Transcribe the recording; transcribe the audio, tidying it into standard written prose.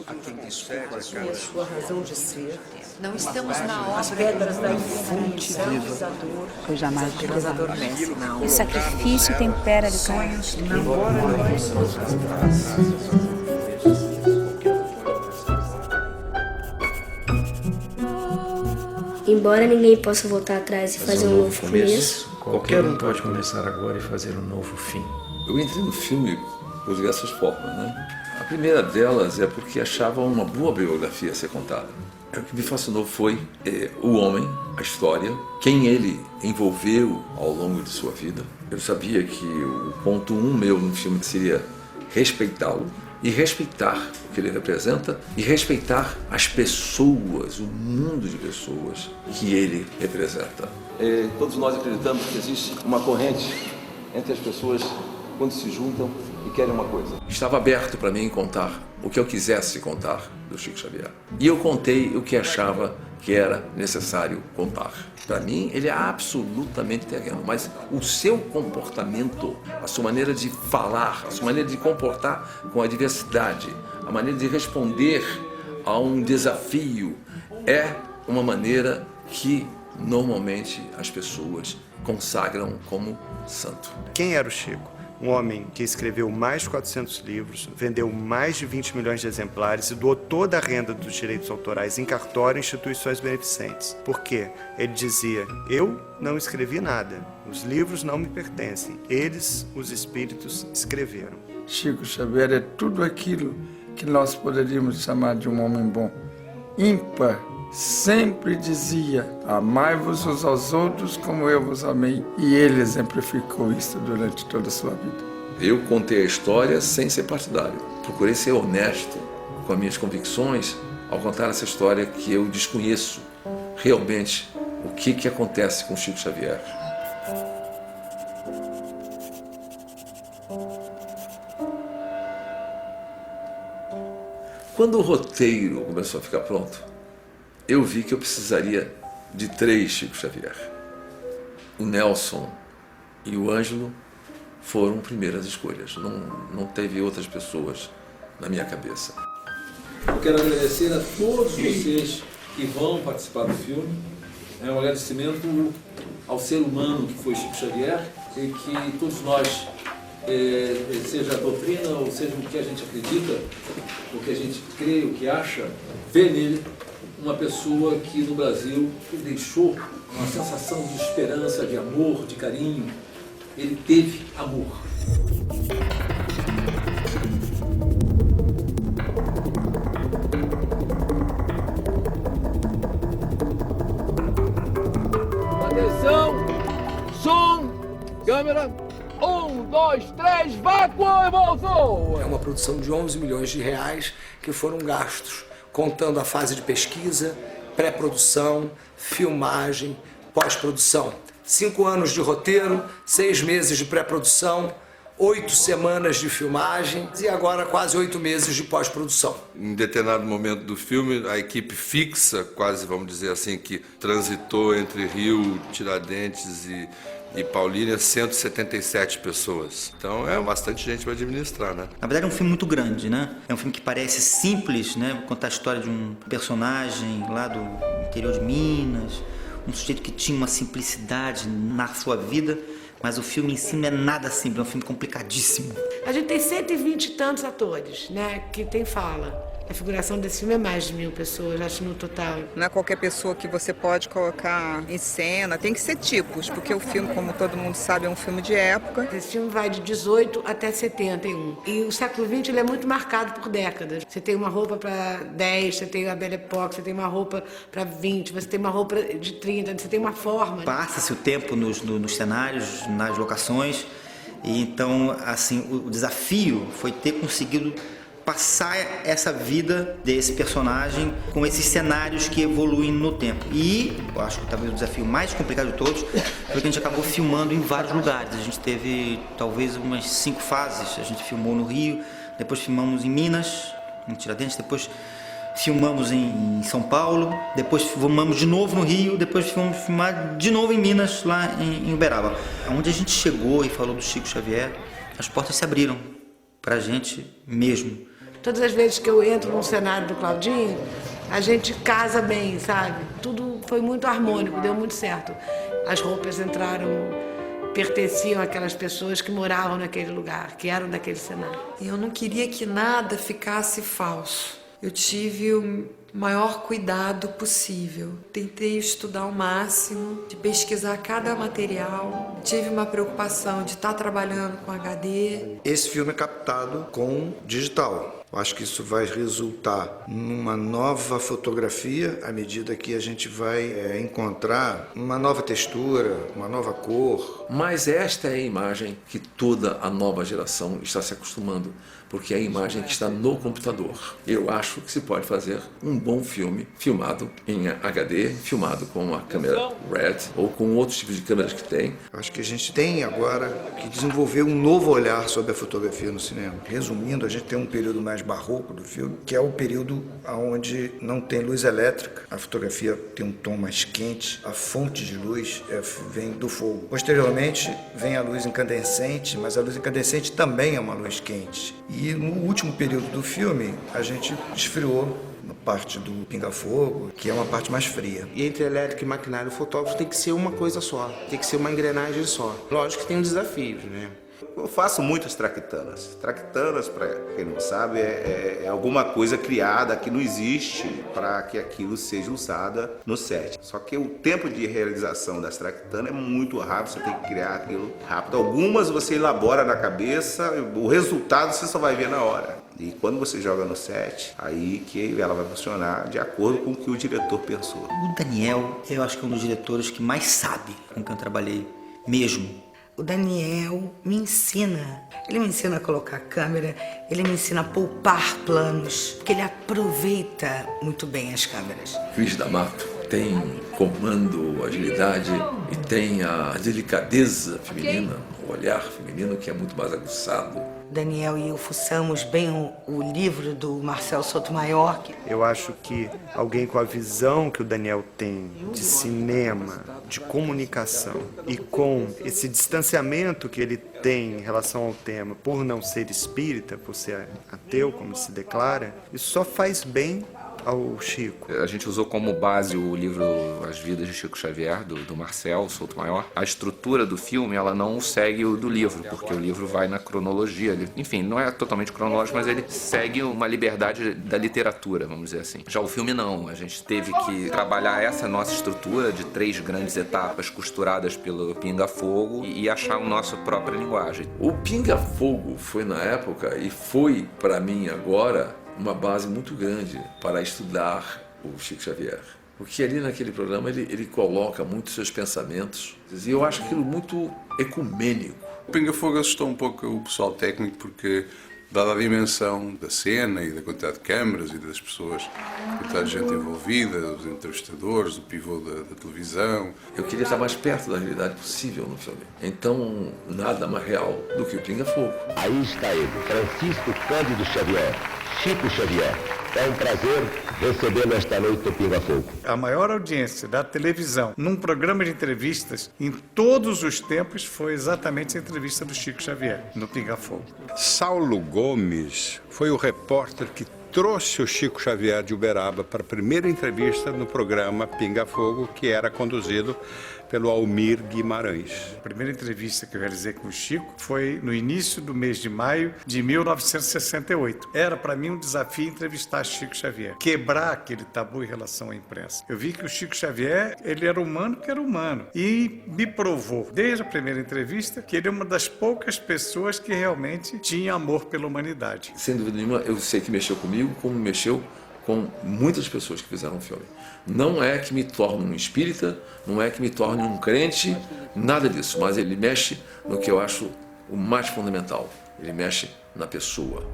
a quem desculpa a e a sua razão de ser. Não estamos na obra. As pedras da infinidade da dor. Eu jamais Elas adormecem na alma. O sacrifício tempera de sonhos. Embora ninguém possa voltar atrás e fazer um novo começo, Qualquer um pode começar agora e fazer um novo fim. Eu entrei no filme por diversas formas, né? A primeira delas é porque achava uma boa biografia a ser contada. O que me fascinou foi o homem, a história, quem ele envolveu ao longo de sua vida. Eu sabia que o ponto meu no filme seria respeitá-lo e respeitar o que ele representa e respeitar as pessoas, o mundo de pessoas que ele representa. Todos nós acreditamos que existe uma corrente entre as pessoas quando se juntam e querem uma coisa. Estava aberto para mim contar o que eu quisesse contar do Chico Xavier. E eu contei o que achava que era necessário contar. Para mim, ele é absolutamente terreno, mas o seu comportamento, a sua maneira de falar, a sua maneira de comportar com a diversidade, a maneira de responder a um desafio, é uma maneira que normalmente as pessoas consagram como santo. Quem era o Chico? Um homem que escreveu mais de 400 livros, vendeu mais de 20 milhões de exemplares e doou toda a renda dos direitos autorais em cartório e instituições beneficentes. Por quê? Ele dizia, eu não escrevi nada, os livros não me pertencem, eles, os espíritos, escreveram. Chico Xavier é tudo aquilo que nós poderíamos chamar de um homem bom. Ímpar, sempre dizia, amai-vos uns aos outros como eu vos amei. E ele exemplificou isso durante toda a sua vida. Eu contei a história sem ser partidário. Procurei ser honesto com as minhas convicções ao contar essa história que eu desconheço realmente o que acontece com Chico Xavier. Quando o roteiro começou a ficar pronto, eu vi que eu precisaria de 3 Chico Xavier. O Nelson e o Ângelo foram primeiras escolhas. Não teve outras pessoas na minha cabeça. Eu quero agradecer a todos vocês que vão participar do filme. É um agradecimento ao ser humano que foi Chico Xavier e que todos nós, seja a doutrina ou seja o que a gente acredita, o que a gente crê, o que acha, vê nele uma pessoa que no Brasil deixou uma sensação de esperança, de amor, de carinho. Ele teve amor. Atenção, som, câmera, 1, 2, 3, vácuo e bolso! É uma produção de 11 milhões de reais que foram gastos contando a fase de pesquisa, pré-produção, filmagem, pós-produção. 5 anos de roteiro, 6 meses de pré-produção, 8 semanas de filmagem e agora quase 8 meses de pós-produção. Em determinado momento do filme, a equipe fixa, quase vamos dizer assim, que transitou entre Rio, Tiradentes e Paulínia, 177 pessoas. Então é bastante gente para administrar, né? Na verdade é um filme muito grande, né? É um filme que parece simples, né? Contar a história de um personagem lá do interior de Minas, um sujeito que tinha uma simplicidade na sua vida, mas o filme em si não é nada simples, é um filme complicadíssimo. A gente tem 120 e tantos atores, né, que tem fala. A figuração desse filme é mais de 1000 pessoas, acho, no total. Não é qualquer pessoa que você pode colocar em cena, tem que ser tipos, porque o filme, como todo mundo sabe, é um filme de época. Esse filme vai de 18 até 71. E o século XX ele é muito marcado por décadas. Você tem uma roupa para 10, você tem a Belle Époque, você tem uma roupa para 20, você tem uma roupa de 30, você tem uma forma. Passa-se o tempo nos cenários, nas locações, e então, assim, o desafio foi ter conseguido passar essa vida desse personagem com esses cenários que evoluem no tempo. E eu acho que talvez o desafio mais complicado de todos foi que a gente acabou filmando em vários lugares. A gente teve talvez umas 5 fases. A gente filmou no Rio, depois filmamos em Minas, em Tiradentes, depois filmamos em São Paulo, depois filmamos de novo no Rio, depois fomos filmar de novo em Minas, lá em Uberaba. Onde a gente chegou e falou do Chico Xavier, as portas se abriram pra gente mesmo. Todas as vezes que eu entro num cenário do Claudinho, a gente casa bem, sabe? Tudo foi muito harmônico, deu muito certo. As roupas entraram, pertenciam àquelas pessoas que moravam naquele lugar, que eram daquele cenário. Eu não queria que nada ficasse falso. Eu tive o maior cuidado possível. Tentei estudar ao máximo, de pesquisar cada material. Tive uma preocupação de estar trabalhando com HD. Esse filme é captado com digital. Eu acho que isso vai resultar numa nova fotografia à medida que a gente vai encontrar uma nova textura, uma nova cor. Mas esta é a imagem que toda a nova geração está se acostumando, porque é a imagem que está no computador. Eu acho que se pode fazer um bom filme filmado em HD, filmado com a câmera RED ou com outros tipos de câmeras que tem. Acho que a gente tem agora que desenvolver um novo olhar sobre a fotografia no cinema. Resumindo, a gente tem um período mais barroco do filme, que é o período onde não tem luz elétrica. A fotografia tem um tom mais quente, a fonte de luz vem do fogo. Posteriormente, vem a luz incandescente, mas a luz incandescente também é uma luz quente. E no último período do filme, a gente esfriou na parte do pinga-fogo, que é uma parte mais fria. E entre elétrico e maquinário, o fotógrafo tem que ser uma coisa só, tem que ser uma engrenagem só. Lógico que tem desafios, né? Eu faço muitas traquitanas. Traquitanas, para quem não sabe, é alguma coisa criada que não existe para que aquilo seja usada no set. Só que o tempo de realização das traquitanas é muito rápido, você tem que criar aquilo rápido. Algumas você elabora na cabeça, o resultado você só vai ver na hora. E quando você joga no set, aí que ela vai funcionar de acordo com o que o diretor pensou. O Daniel, eu acho que é um dos diretores que mais sabe com quem eu trabalhei, mesmo. O Daniel me ensina. Ele me ensina a colocar câmera, ele me ensina a poupar planos, porque ele aproveita muito bem as câmeras. Cris D'Amato tem comando, agilidade e tem a delicadeza feminina, o olhar feminino que é muito mais aguçado. Daniel e eu fuçamos bem o livro do Marcel Sotomayor. Eu acho que alguém com a visão que o Daniel tem de cinema, de comunicação e com esse distanciamento que ele tem em relação ao tema, por não ser espírita, por ser ateu, como se declara, isso só faz bem ao Chico. A gente usou como base o livro As Vidas de Chico Xavier, do Marcel Sotomayor. A estrutura do filme, ela não segue o do livro, porque o livro vai na cronologia. Enfim, não é totalmente cronológico, mas ele segue uma liberdade da literatura, vamos dizer assim. Já o filme não, a gente teve que trabalhar essa nossa estrutura de 3 grandes etapas costuradas pelo Pinga-Fogo e achar a nossa própria linguagem. O Pinga-Fogo foi na época, e foi para mim agora, uma base muito grande para estudar o Chico Xavier. Porque ali naquele programa ele coloca muitos seus pensamentos e eu acho aquilo muito ecumênico. O Pinga-Fogo assustou um pouco o pessoal técnico porque, dada a dimensão da cena e da quantidade de câmaras e das pessoas, a quantidade de gente envolvida, os entrevistadores, o pivô da televisão. Eu queria estar mais perto da realidade possível no filme. Então, nada mais real do que o Pinga-Fogo. Aí está ele, Francisco Cândido Xavier, Chico Xavier. É um prazer recebê-lo esta noite no Pinga-Fogo. A maior audiência da televisão num programa de entrevistas em todos os tempos foi exatamente a entrevista do Chico Xavier no Pinga-Fogo. Saulo Gomes foi o repórter que trouxe o Chico Xavier de Uberaba para a primeira entrevista no programa Pinga-Fogo, que era conduzido pelo Almir Guimarães. A primeira entrevista que eu realizei com o Chico foi no início do mês de maio de 1968. Era para mim um desafio entrevistar Chico Xavier, quebrar aquele tabu em relação à imprensa. Eu vi que o Chico Xavier, ele era humano que era humano e me provou, desde a primeira entrevista, que ele é uma das poucas pessoas que realmente tinha amor pela humanidade. Sem dúvida nenhuma, eu sei que mexeu comigo, como mexeu com muitas pessoas que fizeram o filme. Não é que me torne um espírita, não é que me torne um crente, nada disso, mas ele mexe no que eu acho o mais fundamental. Ele mexe na pessoa.